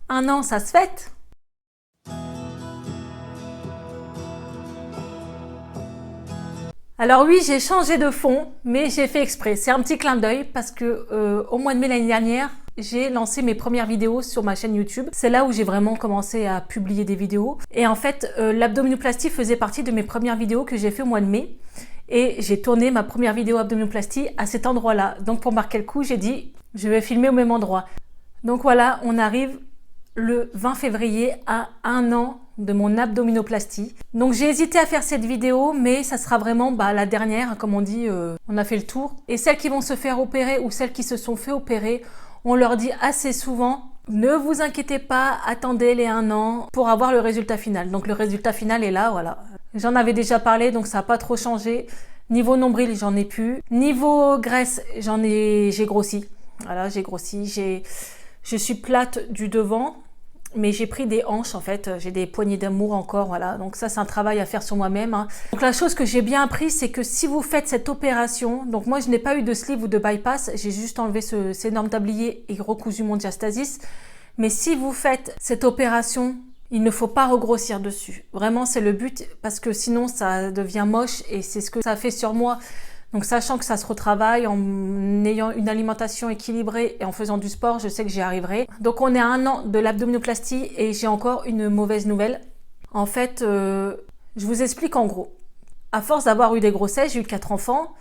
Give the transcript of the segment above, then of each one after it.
Un an, ça se fête? Alors oui, j'ai changé de fond, mais j'ai fait exprès. C'est un petit clin d'œil parce que au mois de mai l'année dernière, j'ai lancé mes premières vidéos sur ma chaîne YouTube. C'est là où j'ai vraiment commencé à publier des vidéos. Et en fait, l'abdominoplastie faisait partie de mes premières vidéos que j'ai fait au mois de mai. Et j'ai tourné ma première vidéo abdominoplastie à cet endroit-là. Donc pour marquer le coup, j'ai dit, je vais filmer au même endroit. Donc voilà, on arrive le 20 février à un an de mon abdominoplastie. Donc j'ai hésité à faire cette vidéo, mais ça sera vraiment la dernière, comme on dit, on a fait le tour. Et celles qui vont se faire opérer ou celles qui se sont fait opérer, on leur dit assez souvent, ne vous inquiétez pas, attendez les un an pour avoir le résultat final. Donc le résultat final est là, voilà. J'en avais déjà parlé, donc ça n'a pas trop changé. Niveau nombril, j'en ai plus. Niveau graisse, j'ai grossi. Voilà, j'ai grossi, je suis plate du devant, mais j'ai pris des hanches en fait, j'ai des poignées d'amour encore, voilà. Donc ça, c'est un travail à faire sur moi-même. Hein. Donc la chose que j'ai bien appris, c'est que si vous faites cette opération, donc moi je n'ai pas eu de sleeve ou de bypass, j'ai juste enlevé ces énormes tabliers et recousu mon diastasis. Mais si vous faites cette opération, il ne faut pas regrossir dessus. Vraiment, c'est le but parce que sinon ça devient moche et c'est ce que ça a fait sur moi. Donc sachant que ça se retravaille, en ayant une alimentation équilibrée et en faisant du sport, je sais que j'y arriverai. Donc on est à un an de l'abdominoplastie et j'ai encore une mauvaise nouvelle. En fait, je vous explique en gros. À force d'avoir eu des grossesses, j'ai eu 4 enfants.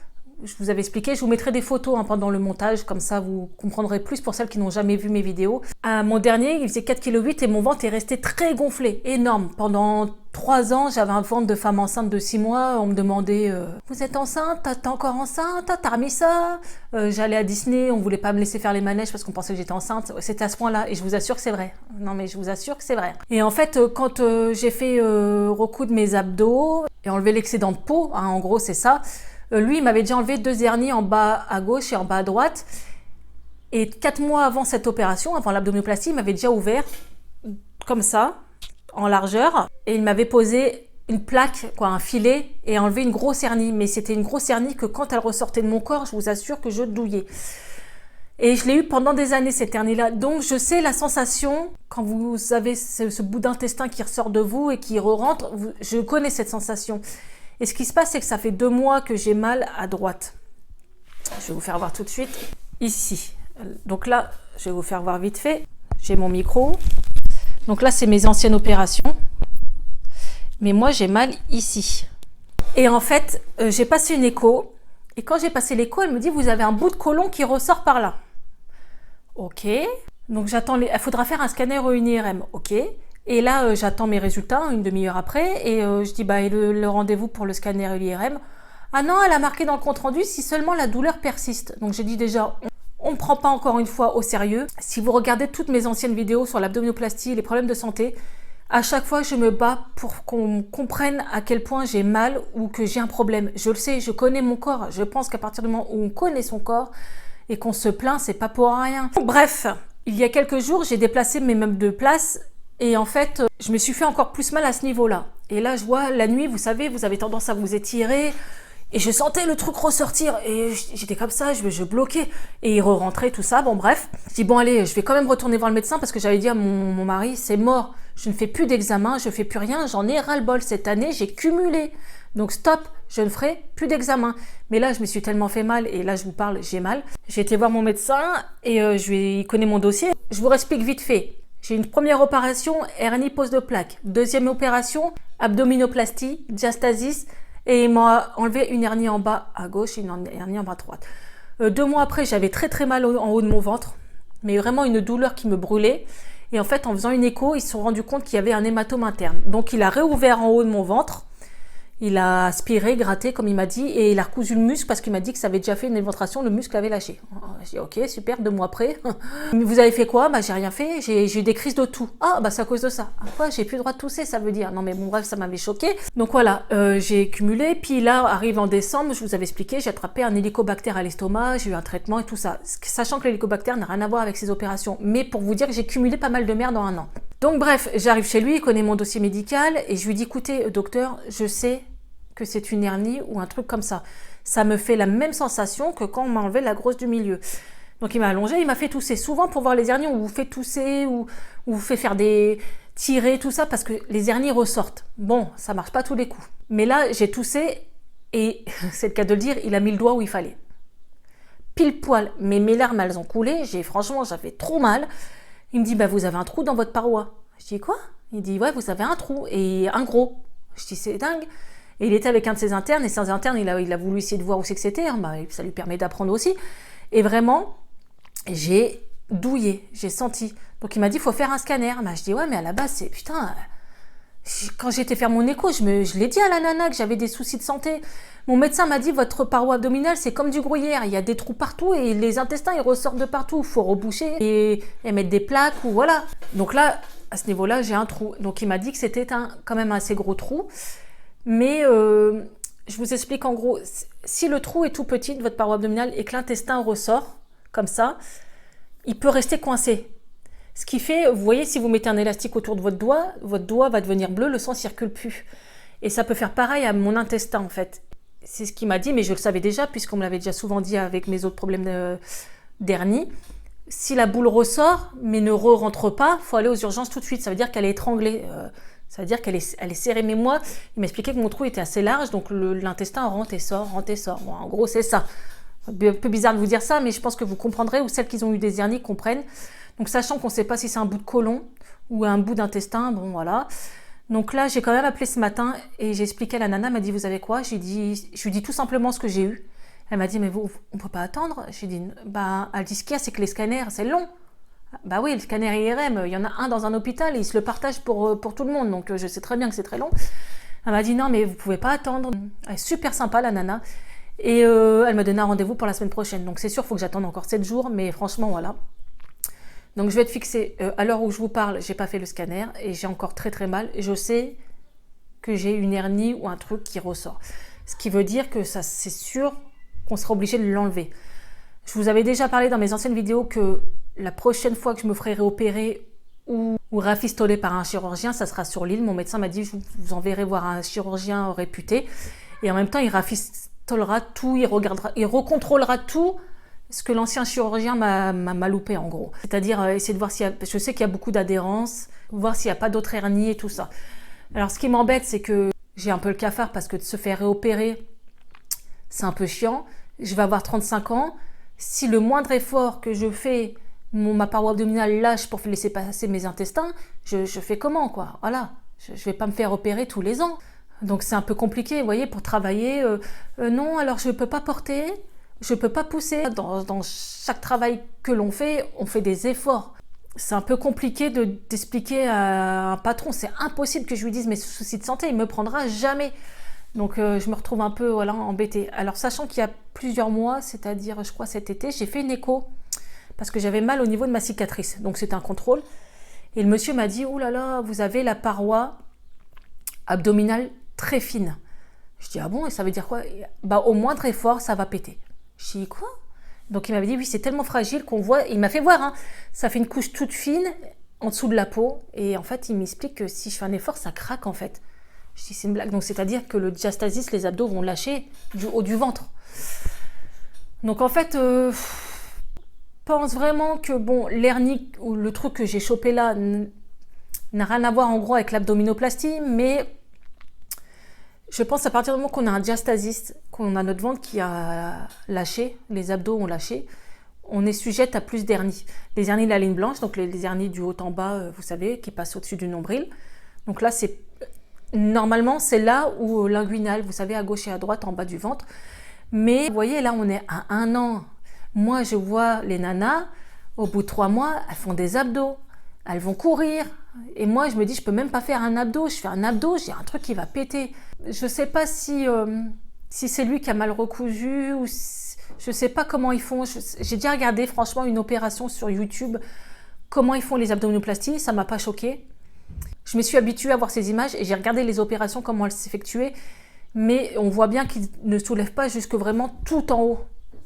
Je vous avais expliqué, je vous mettrai des photos pendant le montage, comme ça vous comprendrez plus pour celles qui n'ont jamais vu mes vidéos. Mon dernier, il faisait 4,8 kg et mon ventre est resté très gonflé, énorme. Pendant 3 ans, j'avais un ventre de femme enceinte de 6 mois. On me demandait vous êtes enceinte? T'es encore enceinte? T'as remis ça? J'allais à Disney, on voulait pas me laisser faire les manèges parce qu'on pensait que j'étais enceinte. C'était à ce point-là et je vous assure que c'est vrai. Non mais je vous assure que c'est vrai. Et en fait, quand j'ai fait recoudre mes abdos et enlever l'excédent de peau, hein, en gros c'est ça, lui, il m'avait déjà enlevé 2 hernies en bas à gauche et en bas à droite. Et 4 mois avant cette opération, avant l'abdominoplastie, il m'avait déjà ouvert comme ça, en largeur. Et il m'avait posé une plaque, un filet, et enlevé une grosse hernie. Mais c'était une grosse hernie que quand elle ressortait de mon corps, je vous assure que je douillais. Et je l'ai eu pendant des années, cette hernie-là. Donc, je sais la sensation, quand vous avez ce bout d'intestin qui ressort de vous et qui re-rentre, je connais cette sensation. Et ce qui se passe, c'est que ça fait 2 mois que j'ai mal à droite. Je vais vous faire voir tout de suite. Ici. Donc là, je vais vous faire voir vite fait. J'ai mon micro. Donc là, c'est mes anciennes opérations. Mais moi, j'ai mal ici. Et en fait, j'ai passé une écho. Et quand j'ai passé l'écho, elle me dit, vous avez un bout de côlon qui ressort par là. Ok. Donc j'attends il faudra faire un scanner ou une IRM. Ok. Et là, j'attends mes résultats une demi-heure après et je dis et le rendez-vous pour le scanner et l'IRM. Ah non, elle a marqué dans le compte-rendu si seulement la douleur persiste. Donc j'ai dit déjà, on ne prend pas encore une fois au sérieux. Si vous regardez toutes mes anciennes vidéos sur l'abdominoplastie, les problèmes de santé, à chaque fois je me bats pour qu'on comprenne à quel point j'ai mal ou que j'ai un problème. Je le sais, je connais mon corps. Je pense qu'à partir du moment où on connaît son corps et qu'on se plaint, c'est pas pour rien. Bref, il y a quelques jours, j'ai déplacé mes meubles de place. Et en fait, je me suis fait encore plus mal à ce niveau-là. Et là, je vois, la nuit, vous savez, vous avez tendance à vous étirer. Et je sentais le truc ressortir. Et j'étais comme ça, je bloquais. Et il re-rentrait, tout ça. Bon, bref. Je dis, bon, allez, je vais quand même retourner voir le médecin parce que j'avais dit à mon mari, c'est mort. Je ne fais plus d'examen, je ne fais plus rien. J'en ai ras-le-bol cette année, j'ai cumulé. Donc, stop, je ne ferai plus d'examen. Mais là, je me suis tellement fait mal. Et là, je vous parle, j'ai mal. J'ai été voir mon médecin et il connaît mon dossier. Je vous explique vite fait. J'ai une première opération, hernie pose de plaque. Deuxième opération, abdominoplastie, diastasis. Et il m'a enlevé une hernie en bas à gauche et une hernie en bas à droite. 2 mois après, j'avais très très mal en haut de mon ventre. Mais vraiment une douleur qui me brûlait. Et en fait, en faisant une écho, ils se sont rendus compte qu'il y avait un hématome interne. Donc il a réouvert en haut de mon ventre. Il a aspiré, gratté, comme il m'a dit, et il a recousu le muscle parce qu'il m'a dit que ça avait déjà fait une éventration, le muscle avait lâché. J'ai dit, ok, super, 2 mois après. Vous avez fait quoi? J'ai rien fait, j'ai eu des crises de toux. Ah, c'est à cause de ça. Ah, quoi, j'ai plus le droit de tousser, ça veut dire. Non, mais bon, bref, ça m'avait choqué. Donc voilà, j'ai cumulé. Puis là, arrive en décembre, je vous avais expliqué, j'ai attrapé un hélicobactère à l'estomac, j'ai eu un traitement et tout ça. Sachant que l'hélicobactère n'a rien à voir avec ces opérations. Mais pour vous dire que j'ai cumulé pas mal de merde en un an. Donc bref, j'arrive chez lui, il connaît mon dossier médical, et je lui dis, écoutez, docteur, je sais que c'est une hernie ou un truc comme ça. Ça me fait la même sensation que quand on m'a enlevé la grosse du milieu. Donc il m'a allongé, il m'a fait tousser. Souvent pour voir les hernies, on vous fait tousser ou on vous fait faire des tirés, tout ça, parce que les hernies ressortent. Bon, ça marche pas tous les coups. Mais là, j'ai toussé et, c'est le cas de le dire, il a mis le doigt où il fallait. Pile poil, mais mes larmes, elles ont coulé. Franchement, j'avais trop mal. Il me dit, bah, vous avez un trou dans votre paroi. Je dis, quoi? Il dit, ouais, vous avez un trou et un gros. Je dis, c'est dingue. Et il était avec un de ses internes, et ses internes, il a voulu essayer de voir où c'est que c'était. Hein. Bah, ça lui permet d'apprendre aussi. Et vraiment, j'ai douillé, j'ai senti. Donc il m'a dit, il faut faire un scanner. Bah, je dis, ouais, mais à la base, c'est putain. Quand j'ai été faire mon écho, je l'ai dit à la nana que j'avais des soucis de santé. Mon médecin m'a dit, votre paroi abdominale, c'est comme du gruyère. Il y a des trous partout et les intestins, ils ressortent de partout. Il faut reboucher et mettre des plaques ou voilà. Donc là, à ce niveau-là, j'ai un trou. Donc il m'a dit que c'était quand même un assez gros trou. Mais je vous explique en gros, si le trou est tout petit de votre paroi abdominale et que l'intestin ressort, comme ça, il peut rester coincé. Ce qui fait, vous voyez, si vous mettez un élastique autour de votre doigt va devenir bleu, le sang ne circule plus. Et ça peut faire pareil à mon intestin en fait. C'est ce qu'il m'a dit, mais je le savais déjà, puisqu'on me l'avait déjà souvent dit avec mes autres problèmes d'hernie. Si la boule ressort, mais ne rentre pas, il faut aller aux urgences tout de suite. Ça veut dire qu'elle est étranglée. Ça veut dire qu'elle est serrée. Mais moi, il m'expliquait que mon trou était assez large, donc l'intestin rentre et sort, rentre et sort. Bon, en gros, c'est ça. Un peu bizarre de vous dire ça, mais je pense que vous comprendrez, ou celles qui ont eu des hernies comprennent. Donc, sachant qu'on ne sait pas si c'est un bout de côlon ou un bout d'intestin, bon, voilà. Donc là, j'ai quand même appelé ce matin et j'ai expliqué à la nana, elle m'a dit, vous avez quoi? Je lui dis tout simplement ce que j'ai eu. Elle m'a dit, mais vous, on ne peut pas attendre. J'ai dit, bah, elle dit, ce qu'il y a, c'est que les scanners, c'est long. Bah oui, le scanner IRM, il y en a un dans un hôpital et ils se le partagent pour tout le monde. Donc je sais très bien que c'est très long. Elle m'a dit, non, mais vous ne pouvez pas attendre. Elle est super sympa, la nana. Et elle m'a donné un rendez-vous pour la semaine prochaine. Donc c'est sûr, il faut que j'attende encore 7 jours. Mais franchement, voilà. Donc je vais être fixée. À l'heure où je vous parle, j'ai pas fait le scanner et j'ai encore très très mal. Et je sais que j'ai une hernie ou un truc qui ressort. Ce qui veut dire que ça, c'est sûr qu'on sera obligé de l'enlever. Je vous avais déjà parlé dans mes anciennes vidéos que la prochaine fois que je me ferai réopérer ou rafistoler par un chirurgien, ça sera sur l'île. Mon médecin m'a dit, je vous enverrai voir un chirurgien réputé. Et en même temps, il rafistolera tout, il recontrôlera tout ce que l'ancien chirurgien m'a loupé en gros. C'est-à-dire essayer de voir s'il y a, je sais qu'il y a beaucoup d'adhérence, voir s'il n'y a pas d'autres hernies et tout ça. Alors ce qui m'embête, c'est que j'ai un peu le cafard parce que de se faire réopérer, c'est un peu chiant. Je vais avoir 35 ans. Si le moindre effort que je fais, ma paroi abdominale lâche pour laisser passer mes intestins, je fais comment quoi? Voilà, je vais pas me faire opérer tous les ans. Donc c'est un peu compliqué, vous voyez, pour travailler. Non, alors je peux pas porter, je peux pas pousser. Dans chaque travail que l'on fait, on fait des efforts. C'est un peu compliqué d'expliquer à un patron. C'est impossible que je lui dise mes soucis de santé, il me prendra jamais. Donc je me retrouve un peu voilà, embêtée. Alors sachant qu'il y a plusieurs mois, c'est-à-dire je crois cet été, j'ai fait une écho parce que j'avais mal au niveau de ma cicatrice. Donc c'était un contrôle. Et le monsieur m'a dit, oh là là, vous avez la paroi abdominale très fine. Je dis, ah bon, et ça veut dire quoi? Bah au moindre effort, ça va péter. Je dis, quoi? Donc il m'avait dit, oui, c'est tellement fragile qu'on voit, il m'a fait voir, hein, ça fait une couche toute fine en dessous de la peau. Et en fait, il m'explique que si je fais un effort, ça craque en fait. Je dis, c'est une blague. Donc c'est-à-dire que le diastasis, les abdos vont lâcher du haut du ventre. Donc en fait, pense vraiment que bon, l'hernie ou le truc que j'ai chopé là n'a rien à voir en gros avec l'abdominoplastie, mais je pense à partir du moment qu'on a un diastasis, qu'on a notre ventre qui a lâché, les abdos ont lâché, on est sujette à plus d'hernies. Les hernies de la ligne blanche, donc les hernies du haut en bas, vous savez, qui passent au-dessus du nombril. Donc là, normalement, c'est là où l'inguinal, vous savez, à gauche et à droite, en bas du ventre. Mais vous voyez, là, on est à 1 an. Moi, je vois les nanas, au bout de 3 mois, elles font des abdos. Elles vont courir. Et moi, je me dis, je peux même pas faire un abdo. Je fais un abdo, j'ai un truc qui va péter. Je sais pas si c'est lui qui a mal recousu ou je sais pas comment ils font. J'ai déjà regardé, franchement, une opération sur YouTube. Comment ils font les abdominoplasties, ça m'a pas choquée. Je me suis habituée à voir ces images et j'ai regardé les opérations, comment elles s'effectuaient. Mais on voit bien qu'il ne soulève pas jusque vraiment tout en haut.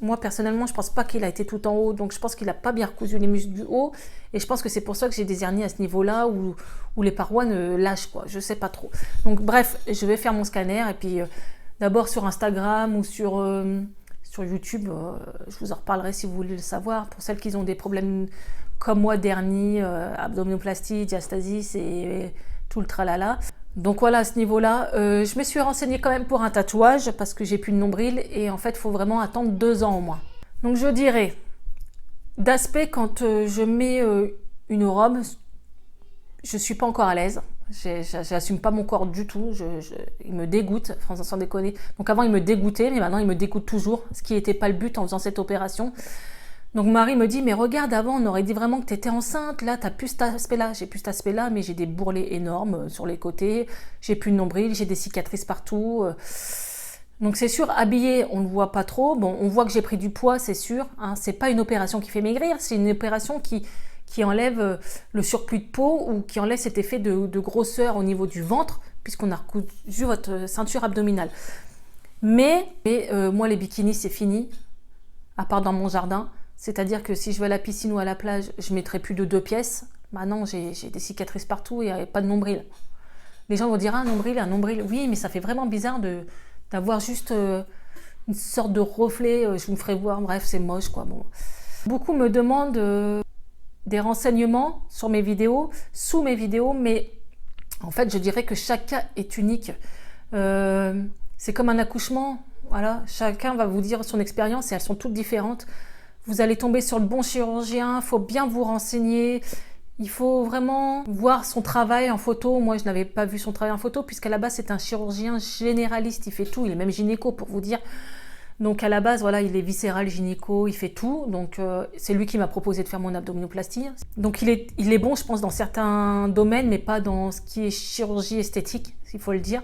Moi, personnellement, je pense pas qu'il a été tout en haut. Donc, je pense qu'il n'a pas bien recousu les muscles du haut. Et je pense que c'est pour ça que j'ai des hernies à ce niveau-là où les parois ne lâchent, quoi. Je sais pas trop. Donc, bref, je vais faire mon scanner. Et puis, d'abord sur Instagram ou sur sur YouTube. Je vous en reparlerai si vous voulez le savoir. Pour celles qui ont des problèmes comme moi, d'hernie, abdominoplastie, diastasis et tout le tralala. Donc voilà, à ce niveau-là, je me suis renseignée quand même pour un tatouage parce que j'ai plus de nombril et en fait, il faut vraiment attendre 2 ans au moins. Donc je dirais, d'aspect, quand je mets une robe, je suis pas encore à l'aise. J'assume pas mon corps du tout. Il me dégoûte, sans déconner. Donc avant, il me dégoûtait, mais maintenant, il me dégoûte toujours, ce qui n'était pas le but en faisant cette opération. Donc Marie me dit, mais regarde, avant, on aurait dit vraiment que tu étais enceinte. Là, tu n'as plus cet aspect-là. J'ai plus cet aspect-là, mais j'ai des bourrelets énormes sur les côtés. J'ai plus de nombril, j'ai des cicatrices partout. Donc c'est sûr, habillée, on ne voit pas trop. Bon, on voit que j'ai pris du poids, c'est sûr. Hein. C'est pas une opération qui fait maigrir, c'est une opération qui enlève le surplus de peau ou qui enlève cet effet de grosseur au niveau du ventre, puisqu'on a recousu votre ceinture abdominale. Mais moi, les bikinis, c'est fini, à part dans mon jardin. C'est-à-dire que si je vais à la piscine ou à la plage, je ne mettrai plus de 2 pièces. Maintenant, j'ai des cicatrices partout et pas de nombril. Les gens vont dire, un nombril. Oui, mais ça fait vraiment bizarre d'avoir juste une sorte de reflet. Je vous ferai voir, bref, c'est moche, quoi. Bon. Beaucoup me demandent des renseignements sur mes vidéos, sous mes vidéos, mais en fait, je dirais que chaque cas est unique. C'est comme un accouchement, voilà. Chacun va vous dire son expérience et elles sont toutes différentes. Vous allez tomber sur le bon chirurgien, il faut bien vous renseigner. Il faut vraiment voir son travail en photo. Moi, je n'avais pas vu son travail en photo puisqu'à la base, c'est un chirurgien généraliste. Il fait tout, il est même gynéco pour vous dire. Donc à la base, voilà, il est viscéral, gynéco, il fait tout. Donc c'est lui qui m'a proposé de faire mon abdominoplastie. Donc il est bon, je pense, dans certains domaines, mais pas dans ce qui est chirurgie esthétique, il faut le dire.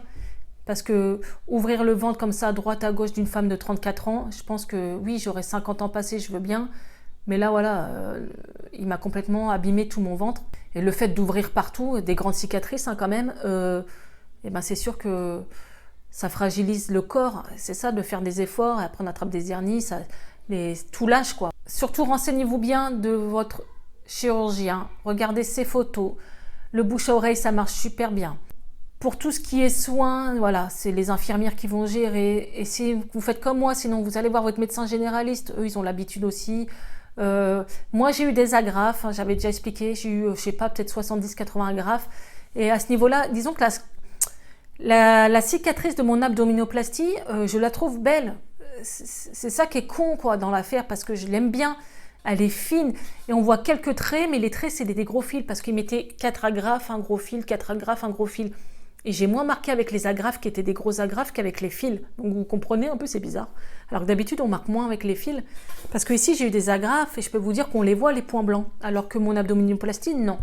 Parce que ouvrir le ventre comme ça, à droite, à gauche d'une femme de 34 ans, je pense que oui, j'aurais 50 ans passés, je veux bien. Mais là, voilà, il m'a complètement abîmé tout mon ventre. Et le fait d'ouvrir partout, des grandes cicatrices hein, quand même, et ben c'est sûr que ça fragilise le corps. C'est ça, de faire des efforts, et après on attrape des hernies, tout lâche quoi. Surtout, renseignez-vous bien de votre chirurgien. Regardez ses photos. Le bouche à oreille, ça marche super bien. Pour tout ce qui est soins, voilà, c'est les infirmières qui vont gérer. Et si vous faites comme moi, sinon vous allez voir votre médecin généraliste. Eux, ils ont l'habitude aussi. Moi, j'ai eu des agrafes. Hein, j'avais déjà expliqué. J'ai eu, je sais pas, peut-être 70-80 agrafes. Et à ce niveau-là, disons que la cicatrice de mon abdominoplastie, je la trouve belle. C'est ça qui est con, quoi, dans l'affaire, parce que je l'aime bien. Elle est fine et on voit quelques traits, mais les traits, c'est des gros fils parce qu'ils mettaient 4 agrafes, un gros fil, 4 agrafes, un gros fil. Et j'ai moins marqué avec les agrafes qui étaient des grosses agrafes qu'avec les fils. Donc vous comprenez un peu, c'est bizarre. Alors que d'habitude, on marque moins avec les fils. Parce que ici, j'ai eu des agrafes et je peux vous dire qu'on les voit, les points blancs. Alors que mon abdominoplastie, non.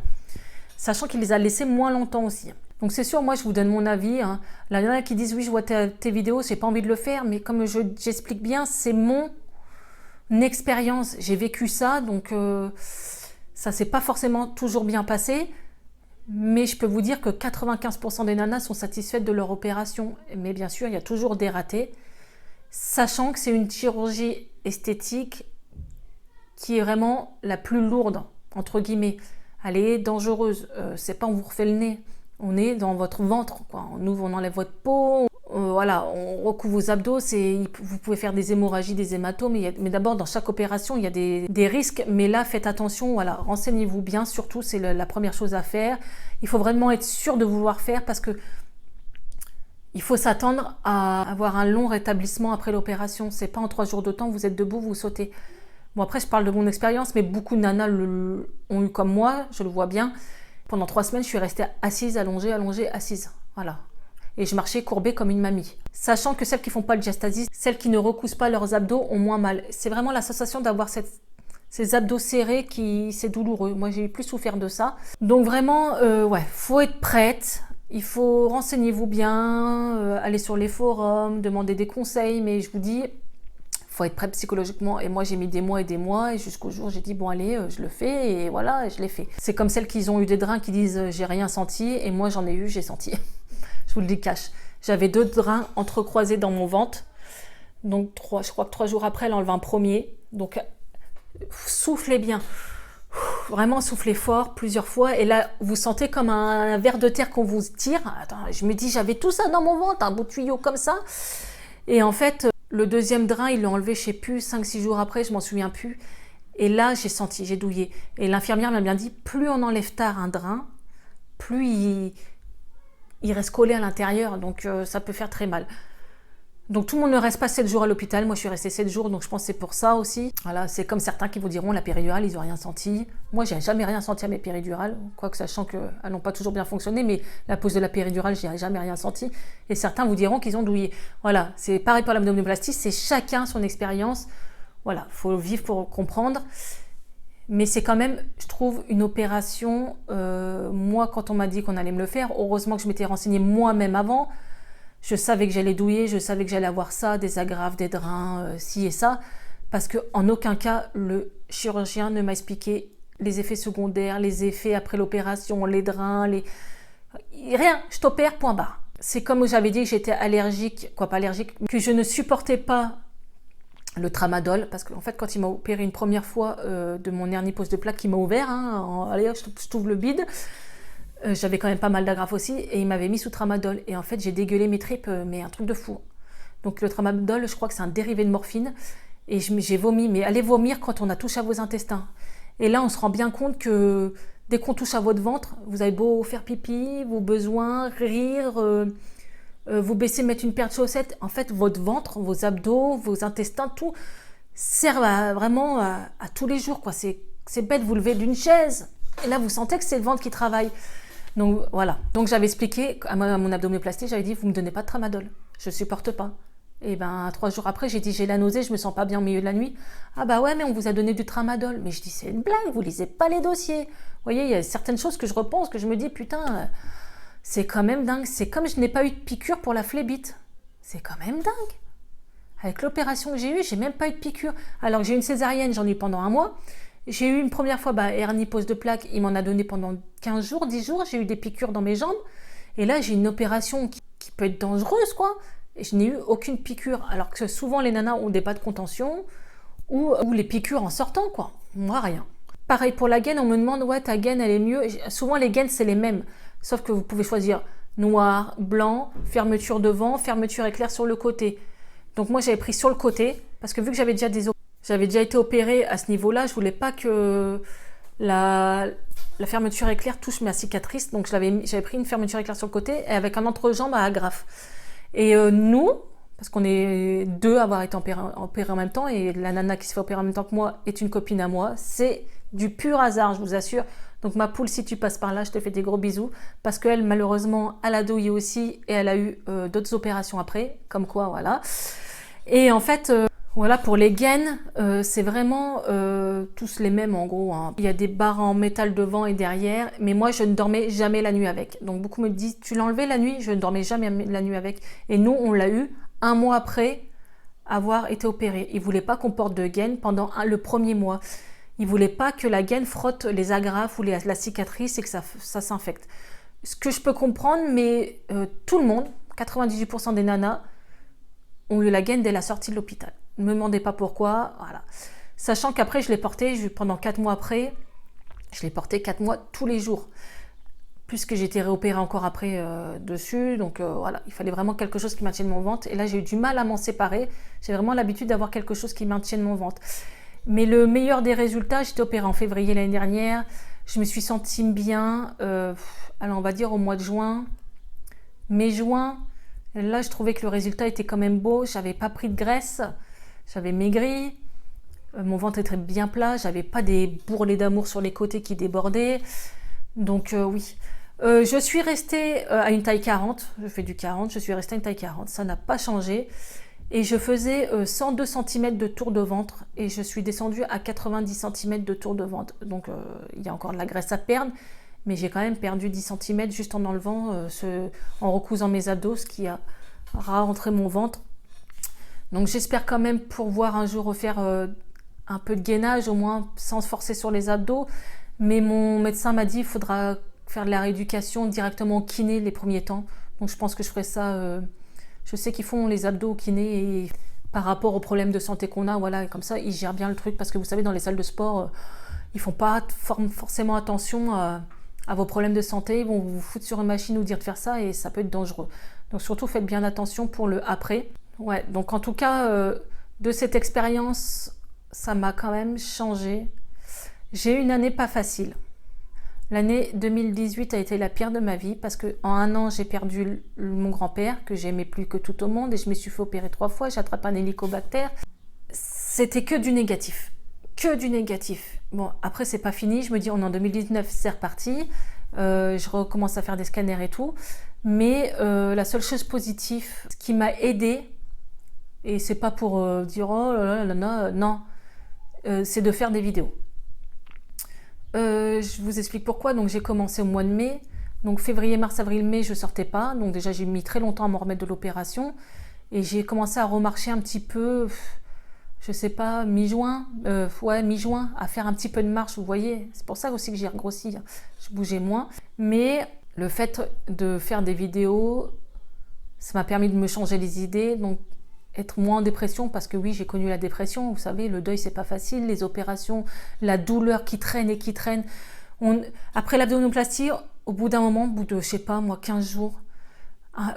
Sachant qu'il les a laissés moins longtemps aussi. Donc c'est sûr, moi, je vous donne mon avis. Hein. Là, il y en a qui disent, oui, je vois tes vidéos, j'ai pas envie de le faire. Mais comme j'explique bien, c'est mon expérience. J'ai vécu ça, donc ça s'est pas forcément toujours bien passé. Mais je peux vous dire que 95% des nanas sont satisfaites de leur opération. Mais bien sûr, il y a toujours des ratés. Sachant que c'est une chirurgie esthétique qui est vraiment la plus lourde, entre guillemets. Elle est dangereuse. C'est pas on vous refait le nez. On est dans votre ventre, quoi. On ouvre, on enlève votre peau. Voilà, on recouvre vos abdos, vous pouvez faire des hémorragies, des hématomes, mais d'abord dans chaque opération il y a des risques, mais là faites attention, voilà, renseignez-vous bien, surtout c'est la première chose à faire. Il faut vraiment être sûr de vouloir faire parce que il faut s'attendre à avoir un long rétablissement après l'opération. C'est pas en 3 jours de temps, vous êtes debout, vous sautez. Bon après je parle de mon expérience, mais beaucoup de nanas ont eu comme moi, je le vois bien. Pendant 3 semaines je suis restée assise, allongée, assise, voilà. Et je marchais courbée comme une mamie. Sachant que celles qui font pas le diastasis, celles qui ne recousent pas leurs abdos ont moins mal. C'est vraiment la sensation d'avoir ces abdos serrés c'est douloureux. Moi, j'ai plus souffert de ça. Donc vraiment, ouais, faut être prête. Il faut renseignez-vous bien, aller sur les forums, demander des conseils. Mais je vous dis, faut être prête psychologiquement. Et moi, j'ai mis des mois et jusqu'au jour, j'ai dit, bon allez, je le fais. Et voilà, je l'ai fait. C'est comme celles qui ont eu des drains qui disent, j'ai rien senti. Et moi, j'en ai eu, j'ai senti. Je vous le dis cash. J'avais 2 drains entrecroisés dans mon ventre. Donc je crois que 3 jours après, elle enlève un premier. Donc soufflez bien. Vraiment soufflez fort plusieurs fois. Et là, vous sentez comme un ver de terre qu'on vous tire. Attends, je me dis, j'avais tout ça dans mon ventre, un beau tuyau comme ça. Et en fait, Le deuxième drain, ils l'ont enlevé, je sais plus, 5-6 jours après, je m'en souviens plus. Et là, j'ai senti, j'ai douillé. Et l'infirmière m'a bien dit, plus on enlève tard un drain, plus il reste collé à l'intérieur, donc ça peut faire très mal. Donc tout le monde ne reste pas 7 jours à l'hôpital, moi je suis restée 7 jours, donc je pense que c'est pour ça aussi. Voilà, c'est comme certains qui vous diront la péridurale, ils n'ont rien senti. Moi j'ai jamais rien senti à mes péridurales, quoique sachant qu'elles n'ont pas toujours bien fonctionné, mais la pose de la péridurale, j'ai jamais rien senti. Et certains vous diront qu'ils ont douillé. Voilà, c'est pareil pour l'abdominoplastie, c'est chacun son expérience. Voilà, faut vivre pour comprendre. Mais c'est quand même, je trouve, une opération, moi quand on m'a dit qu'on allait me le faire, heureusement que je m'étais renseignée moi-même avant. Je savais que j'allais douiller, je savais que j'allais avoir ça, des agrafes, des drains, ci et ça, parce qu'en aucun cas, le chirurgien ne m'a expliqué les effets secondaires, les effets après l'opération, les drains, rien, je t'opère, point barre. C'est comme j'avais dit que j'étais allergique, pas allergique, que je ne supportais pas le tramadol, parce qu'en fait, quand il m'a opéré une première fois de mon hernie poste de plaque, il m'a ouvert, allez, je t'ouvre le bide. J'avais quand même pas mal d'agrafes aussi et il m'avait mis sous tramadol et en fait j'ai dégueulé mes tripes mais un truc de fou. Donc le tramadol je crois que c'est un dérivé de morphine et j'ai vomi, mais allez vomir quand on a touché à vos intestins. Et là on se rend bien compte que dès qu'on touche à votre ventre, vous avez beau faire pipi, vos besoins, rire, vous baisser, mettre une paire de chaussettes, en fait votre ventre, vos abdos, vos intestins, tout sert vraiment à tous les jours quoi. C'est bête, vous levez d'une chaise et là vous sentez que c'est le ventre qui travaille. Donc voilà, donc j'avais expliqué à mon abdominoplastie, j'avais dit vous me donnez pas de tramadol, je supporte pas. Et 3 jours après j'ai dit j'ai la nausée, je me sens pas bien au milieu de la nuit. Ah bah ouais mais on vous a donné du tramadol. Mais je dis c'est une blague, vous lisez pas les dossiers. Vous voyez, il y a certaines choses que je repense, que je me dis putain, c'est quand même dingue. C'est comme je n'ai pas eu de piqûre pour la phlébite. C'est quand même dingue. Avec l'opération que j'ai eue, j'ai même pas eu de piqûre. Alors que j'ai eu une césarienne, j'en ai eu pendant 1 mois. J'ai eu une première fois hernie pose de plaque, il m'en a donné pendant 15 jours, 10 jours, j'ai eu des piqûres dans mes jambes. Et là, j'ai une opération qui peut être dangereuse, quoi. Et je n'ai eu aucune piqûre. Alors que souvent, les nanas ont des bas de contention ou les piqûres en sortant, quoi. Moi, rien. Pareil pour la gaine, on me demande, ouais, ta gaine, elle est mieux. Souvent, les gaines, c'est les mêmes. Sauf que vous pouvez choisir noir, blanc, fermeture devant, fermeture éclair sur le côté. Donc moi, j'avais pris sur le côté, parce que vu que j'avais déjà été opérée à ce niveau-là, je voulais pas que la fermeture éclair touche ma cicatrice, donc j'avais pris une fermeture éclair sur le côté et avec un entrejambe à agrafe. Et nous, parce qu'on est 2 à avoir été opérés en même temps, et la nana qui se fait opérer en même temps que moi est une copine à moi, c'est du pur hasard, je vous assure. Donc ma poule, si tu passes par là, je te fais des gros bisous, parce qu'elle, malheureusement, elle a douillé aussi, et elle a eu d'autres opérations après, comme quoi, voilà. Et en fait... Voilà, pour les gaines, c'est vraiment tous les mêmes en gros. Il y a des barres en métal devant et derrière, mais moi je ne dormais jamais la nuit avec. Donc beaucoup me disent, tu l'as enlevé la nuit? Je ne dormais jamais la nuit avec. Et nous, on l'a eu 1 mois après avoir été opéré. Ils ne voulaient pas qu'on porte de gaine pendant le 1er mois. Ils ne voulaient pas que la gaine frotte les agrafes ou la cicatrice et que ça s'infecte. Ce que je peux comprendre, mais tout le monde, 98% des nanas, ont eu la gaine dès la sortie de l'hôpital. Ne me demandez pas pourquoi, voilà. Sachant qu'après, je l'ai porté pendant 4 mois après, je l'ai porté 4 mois tous les jours. Puisque j'ai été réopérée encore après dessus, donc voilà, il fallait vraiment quelque chose qui maintienne mon ventre. Et là, j'ai eu du mal à m'en séparer. J'ai vraiment l'habitude d'avoir quelque chose qui maintienne mon ventre. Mais le meilleur des résultats, j'étais opérée en février l'année dernière. Je me suis sentie bien, alors on va dire au mois de juin, mai-juin. Là, je trouvais que le résultat était quand même beau. J'avais pas pris de graisse. J'avais maigri, mon ventre était bien plat, j'avais pas des bourrelets d'amour sur les côtés qui débordaient. Donc oui, je suis restée à une taille 40, je fais du 40, je suis restée à une taille 40, ça n'a pas changé. Et je faisais 102 cm de tour de ventre et je suis descendue à 90 cm de tour de ventre. Donc il y a encore de la graisse à perdre, mais j'ai quand même perdu 10 cm juste en enlevant, en recousant mes abdos, ce qui a rentré mon ventre. Donc j'espère quand même pouvoir un jour refaire un peu de gainage, au moins sans se forcer sur les abdos. Mais mon médecin m'a dit qu'il faudra faire de la rééducation directement au kiné les premiers temps. Donc je pense que je ferai ça. Je sais qu'ils font les abdos au kiné et par rapport aux problèmes de santé qu'on a, voilà, et comme ça ils gèrent bien le truc. Parce que vous savez, dans les salles de sport, ils font pas forcément attention à vos problèmes de santé. Ils vont vous foutre sur une machine ou dire de faire ça et ça peut être dangereux. Donc surtout faites bien attention pour le après. Ouais, donc en tout cas, de cette expérience, ça m'a quand même changé. J'ai eu une année pas facile. L'année 2018 a été la pire de ma vie parce qu'en un an, j'ai perdu mon grand-père que j'aimais plus que tout au monde et je me suis fait opérer 3 fois, j'ai attrapé un hélicobactère. C'était que du négatif. Que du négatif. Bon, après, c'est pas fini. Je me dis, on est en 2019, c'est reparti. Je recommence à faire des scanners et tout. Mais la seule chose positive, ce qui m'a aidée, et c'est pas pour dire oh là là là, non, c'est de faire des vidéos. Je vous explique pourquoi. Donc j'ai commencé au mois de mai. Donc février, mars, avril, mai, je sortais pas. Donc déjà j'ai mis très longtemps à me remettre de l'opération. Et j'ai commencé à remarcher un petit peu, je sais pas, mi-juin, mi-juin, à faire un petit peu de marche, vous voyez. C'est pour ça aussi que j'ai regrossi, je bougeais moins. Mais le fait de faire des vidéos, ça m'a permis de me changer les idées, donc être moins en dépression, parce que oui, j'ai connu la dépression, vous savez, le deuil, c'est pas facile, les opérations, la douleur qui traîne et qui traîne. Après l'abdominoplastie, au bout d'un moment, au bout de, je sais pas, moi, 15 jours,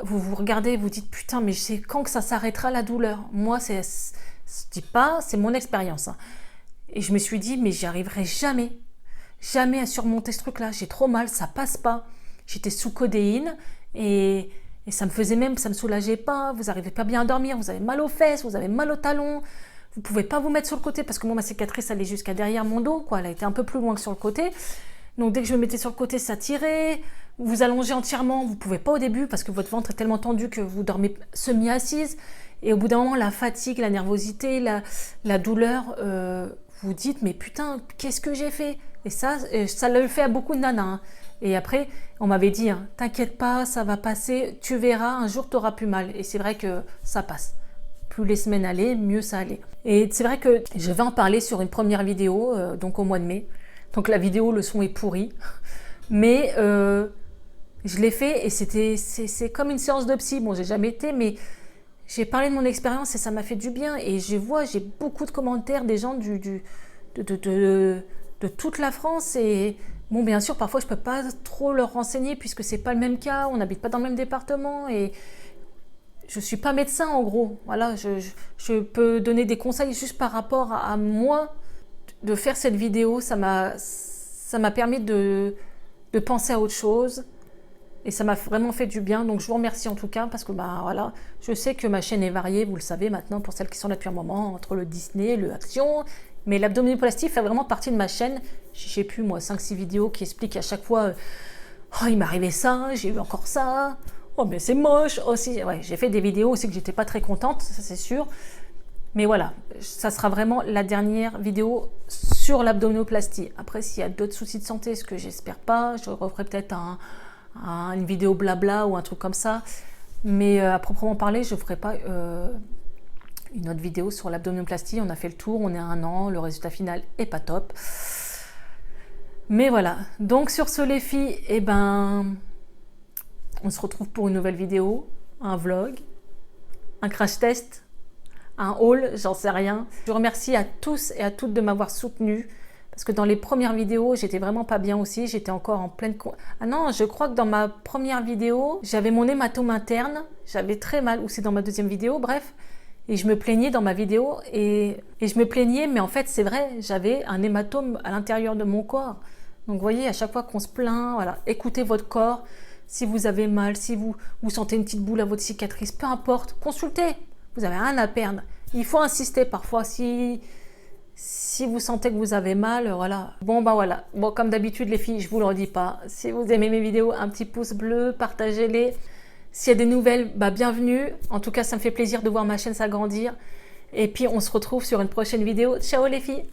vous vous regardez, vous dites, putain, mais je sais quand que ça s'arrêtera la douleur. Moi, je dis pas, c'est mon expérience. Et je me suis dit, mais j'y arriverai jamais. Jamais à surmonter ce truc-là. J'ai trop mal, ça passe pas. J'étais sous codéine et ça me faisait même, ça me soulageait pas. Vous n'arrivez pas bien à dormir, vous avez mal aux fesses, vous avez mal aux talons. Vous pouvez pas vous mettre sur le côté parce que moi, ma cicatrice, elle est jusqu'à derrière mon dos, quoi. Elle a été un peu plus loin que sur le côté. Donc, dès que je me mettais sur le côté, ça tirait. Vous allongez entièrement, vous pouvez pas au début parce que votre ventre est tellement tendu que vous dormez semi-assise. Et au bout d'un moment, la fatigue, la nervosité, la douleur, vous dites, mais putain, qu'est-ce que j'ai fait? Et ça le fait à beaucoup de nanas. Hein. Et après, on m'avait dit, hein, t'inquiète pas, ça va passer, tu verras, un jour tu auras plus mal. Et c'est vrai que ça passe. Plus les semaines allaient, mieux ça allait. Et c'est vrai que je vais en parler sur une première vidéo, donc au mois de mai. Donc la vidéo, le son est pourri. Mais je l'ai fait et c'est comme une séance de psy. Bon, j'ai jamais été, mais j'ai parlé de mon expérience et ça m'a fait du bien. Et j'ai beaucoup de commentaires des gens de toute la France. Et bon, bien sûr, parfois, je peux pas trop leur renseigner puisque c'est pas le même cas. On n'habite pas dans le même département et je suis pas médecin, en gros. Voilà, je peux donner des conseils juste par rapport à moi. De faire cette vidéo, ça m'a permis de penser à autre chose. Et ça m'a vraiment fait du bien, donc je vous remercie en tout cas parce que voilà, je sais que ma chaîne est variée, vous le savez maintenant pour celles qui sont là depuis un moment, entre le Disney, le action, mais l'abdominoplastie fait vraiment partie de ma chaîne. Je sais plus moi, 5-6 vidéos qui expliquent à chaque fois oh il m'est arrivé ça, j'ai eu encore ça, oh mais c'est moche aussi. Ouais, j'ai fait des vidéos aussi que j'étais pas très contente, ça c'est sûr. Mais voilà, ça sera vraiment la dernière vidéo sur l'abdominoplastie. Après, s'il y a d'autres soucis de santé, ce que j'espère pas, je referai peut-être une vidéo blabla ou un truc comme ça. Mais à proprement parler, je ne ferai pas une autre vidéo sur l'abdominoplastie. On a fait le tour, on est à 1 an, le résultat final est pas top. Mais voilà, donc sur ce les filles, on se retrouve pour une nouvelle vidéo, un vlog, un crash test, un haul, j'en sais rien. Je remercie à tous et à toutes de m'avoir soutenu. Parce que dans les premières vidéos, j'étais vraiment pas bien aussi. J'étais encore en pleine... Ah non, je crois que dans ma première vidéo, j'avais mon hématome interne. J'avais très mal, ou c'est dans ma deuxième vidéo, bref. Et je me plaignais dans ma vidéo. Et je me plaignais, mais en fait, c'est vrai, j'avais un hématome à l'intérieur de mon corps. Donc, vous voyez, à chaque fois qu'on se plaint, voilà, écoutez votre corps. Si vous avez mal, si vous sentez une petite boule à votre cicatrice, peu importe, consultez. Vous n'avez rien à perdre. Il faut insister parfois si vous sentez que vous avez mal, voilà. Bon, voilà. Bon, comme d'habitude, les filles, je vous le redis pas. Si vous aimez mes vidéos, un petit pouce bleu, partagez-les. S'il y a des nouvelles, bienvenue. En tout cas, ça me fait plaisir de voir ma chaîne s'agrandir. Et puis, on se retrouve sur une prochaine vidéo. Ciao les filles!